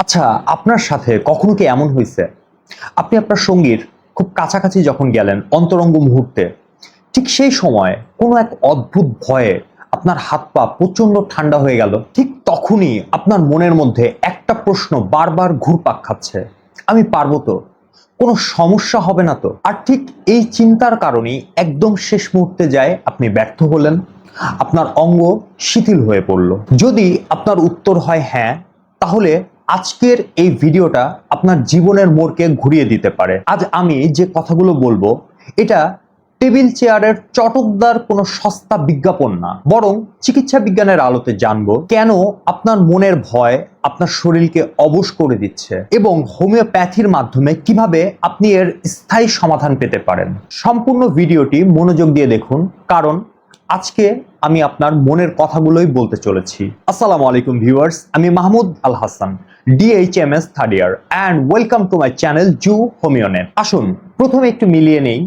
আচ্ছা, আপনার সাথে কখনো কি এমন হয়েছে আপনি আপনার সঙ্গীর খুব কাছাকাছি যখন গেলেন অন্তরঙ্গ মুহূর্তে, ঠিক সেই সময় কোনো এক অদ্ভুত ভয়ে আপনার হাত পা প্রচন্ড ঠান্ডা হয়ে গেল। ঠিক তখনই আপনার মনের মধ্যে একটা প্রশ্ন বারবার ঘুরপাক খাচ্ছে, আমি পারবো তো, কোনো সমস্যা হবে না তো? আর ঠিক এই চিন্তার কারণেই একদম শেষ মুহূর্তে যায় আপনি ব্যর্থ হলেন, আপনার অঙ্গ শিথিল হয়ে পড়ল। যদি আপনার উত্তর হয় হ্যাঁ, তাহলে আজকের এই ভিডিওটা আপনার জীবনের মোড়কে ঘুরিয়ে দিতে পারে। আজ আমি যে কথাগুলো বলবো, এটা টেবিল চেয়ারের চটকদার কোনো সস্তা বিজ্ঞাপন না, বরং চিকিৎসা বিজ্ঞানের আলোতে জানবো কেন আপনার মনের ভয় আপনার শরীরকে অবশ করে দিচ্ছে এবং হোমিওপ্যাথির মাধ্যমে কিভাবে আপনি এর স্থায়ী সমাধান পেতে পারেন। সম্পূর্ণ ভিডিওটি মনোযোগ দিয়ে দেখুন, কারণ আজকে আমি আপনার মনের কথাগুলোই বলতে চলেছি। আসসালামু আলাইকুম ভিউয়ার্স, আমি Mahmud Al Hasan, DHMS third year, and welcome to my channel জু হোমিওনেট। আসুন প্রথমে একটু মিলিয়ে নেই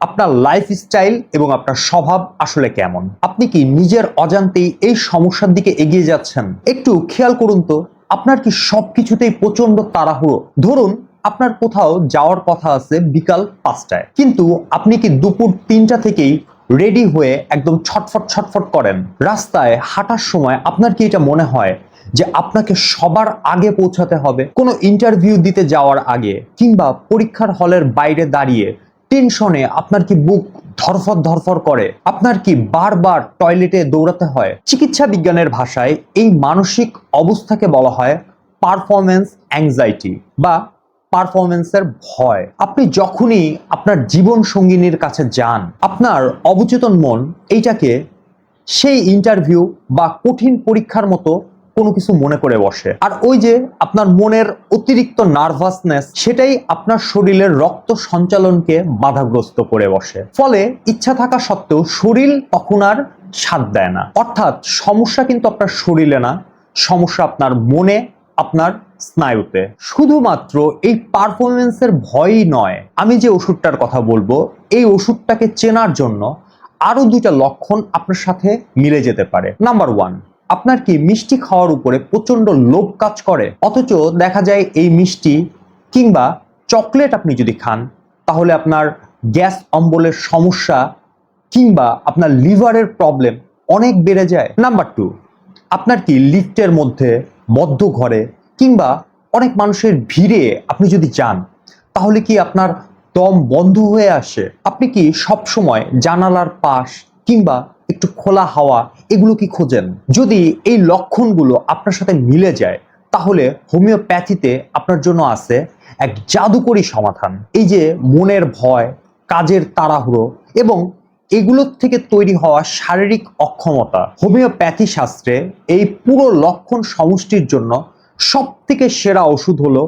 আপনার লাইফস্টাইল এবং আপনার স্বভাব আসলে কেমন। আপনি কি নিজের অজান্তেই এই সমস্যার দিকে এগিয়ে যাচ্ছেন? একটু খেয়াল করুন তো, আপনার কি সবকিছুতেই প্রচন্ড তাড়াহুড়ো? ধরুন আপনার কোথাও যাওয়ার কথা আছে বিকাল 5টায়, কিন্তু আপনি কি দুপুর 3টা থেকেই রেডি হয়ে একদম ছটফট ছটফট করেন? রাস্তায় হাঁটার সময় আপনার কি এটা মনে হয় যে আপনাকে সবার আগে পৌঁছাতে হবে? কোনো ইন্টারভিউ দিতে যাওয়ার আগে কিংবা পরীক্ষার হলের বাইরে দাঁড়িয়ে টেনশনে আপনার কি বুক ধরফর ধরফর করে? আপনার কি বারবার টয়লেটে দৌড়াতে হয়? চিকিৎসা বিজ্ঞানের ভাষায় এই মানসিক অবস্থাকে বলা হয় পারফরম্যান্স অ্যাংজাইটি বা পারফরম্যান্সের ভয়। আপনি যখনই আপনার জীবন সঙ্গিনীর কাছে যান, আপনার অবচেতন মন এইটাকে সেই ইন্টারভিউ বা কঠিন পরীক্ষার মতো কোনো কিছু মনে করে বসে। আর ওই যে আপনার মনের অতিরিক্ত নার্ভাসনেস, সেটাই আপনার শরীরের রক্ত সঞ্চালনকে বাধাগ্রস্ত করে বসে। ফলে ইচ্ছা থাকা সত্ত্বেও শরীর তখন আর সাথ দেয় না। অর্থাৎ সমস্যা কিন্তু আপনার শরীরে না, সমস্যা আপনার মনে, আপনার স্নায়ুতে। শুধুমাত্র এই পারফরমেন্সের ভয়ই নয়, আমি যে ওষুধটার কথা বলবো, এই ওষুধটাকে চেনার জন্য আরো দুইটা লক্ষণ আপনার সাথে মিলে যেতে পারে। নাম্বার 1, আপনার কি মিষ্টি খাওয়ার উপরে প্রচন্ড লোভ কাজ করে? অথচ দেখা যায় এই মিষ্টি কিংবা চকলেট আপনি যদি খান, তাহলে আপনার গ্যাস অম্বলের সমস্যা কিংবা আপনার লিভারের প্রবলেম অনেক বেড়ে যায়। নাম্বার 2, আপনার কি লিফটের মধ্যে, বদ্ধ ঘরে কিংবা অনেক মানুষের ভিড়ে আপনি যদি যান, তাহলে কি আপনার দম বন্ধ হয়ে আসে? আপনি কি সব সময় জানালার পাশ কিংবা একটু খোলা হাওয়া এগুলো কি খোঁজেন? যদি এই লক্ষণগুলো আপনার সাথে মিলে যায়, তাহলে হোমিওপ্যাথিতে আপনার জন্য আছে এক জাদুকরী সমাধান। এই যে মনের ভয়, কাজের তাড়াহুড়ো এবং এগুলোর থেকে তৈরি হওয়া শারীরিক অক্ষমতা, হোমিওপ্যাথি শাস্ত্রে এই পুরো লক্ষণ সমষ্টির জন্য সবথেকে সেরা ওষুধ হলো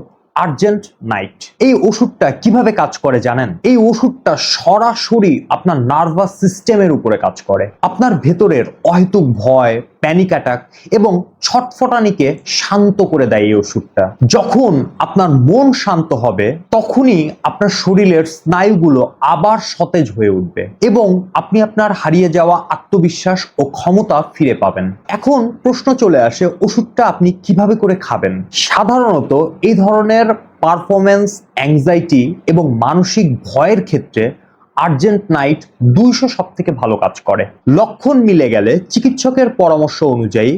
আর্জেন্ট নাইট। এই ওষুধটা কিভাবে কাজ করে জানেন? এই ওষুধটা সরাসরি আপনার নার্ভাস সিস্টেমের উপরে কাজ করে। আপনার ভেতরের অহেতুক ভয়, প্যানিক অ্যাটাক এবং ছটফটানিকে শান্ত করে দেয় এই ওষুধটা। যখন আপনার মন শান্ত হবে, তখনই আপনার শরীরের স্নায়ুগুলো আবার সতেজ হয়ে উঠবে এবং আপনি আপনার হারিয়ে যাওয়া আত্মবিশ্বাস ও ক্ষমতা ফিরে পাবেন। এখন প্রশ্ন চলে আসে, ওষুধটা আপনি কিভাবে করে খাবেন? সাধারণত এই ধরনের পারফরম্যান্স অ্যাংজাইটি এবং মানসিক ভয়ের ক্ষেত্রে আর্জেন্ট নাইট 200 সব থেকে ভালো কাজ করে। লক্ষণ মিলে গেলে চিকিৎসকের পরামর্শ অনুযায়ী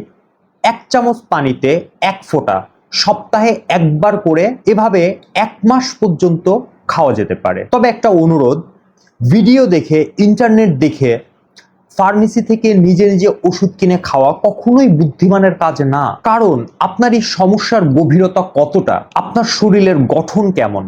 1 চামচ পানিতে 1 ফোঁটা সপ্তাহে একবার করে এভাবে 1 মাস পর্যন্ত খাওয়া যেতে পারে। তবে একটা অনুরোধ, ভিডিও দেখে, ইন্টারনেট দেখে ফার্মেসি থেকে নিজে নিজে ওষুধ কিনে খাওয়া কখনোই বুদ্ধিমানের কাজ না। কারণ আপনার এই সমস্যার গভীরতা কতটা, আপনার শরীরের গঠন কেমন,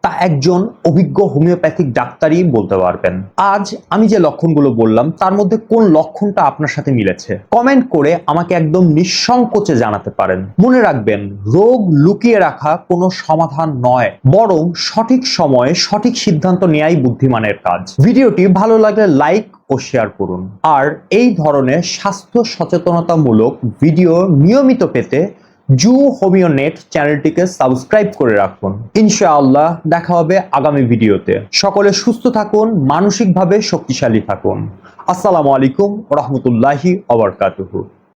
তা একজন অভিজ্ঞ হোমিওপ্যাথিক ডাক্তারই বলতে পারবেন। আজ আমি যে লক্ষণগুলো বললাম, তার মধ্যে কোন লক্ষণটা আপনার সাথে মিলেছে কমেন্ট করে আমাকে একদম নিঃসংকোচে জানাতে পারেন। মনে রাখবেন, রোগ লুকিয়ে রাখা কোনো সমাধান নয়, বরং সঠিক সময়ে সঠিক সিদ্ধান্ত নেয়াই বুদ্ধিমানের কাজ। ভিডিওটি ভালো লাগলে লাইক ও শেয়ার করুন। আর এই ধরনের স্বাস্থ্য সচেতনতামূলক ভিডিও নিয়মিত পেতে জু হোমিওনেট চ্যানেলটিকে সাবস্ক্রাইব করে রাখুন। ইনশাআল্লাহ দেখা হবে আগামী ভিডিওতে। সকলে সুস্থ থাকুন, মানসিকভাবে শক্তিশালী থাকুন। আসসালামু আলাইকুম ওয়া রাহমাতুল্লাহি ওয়া বারাকাতুহু।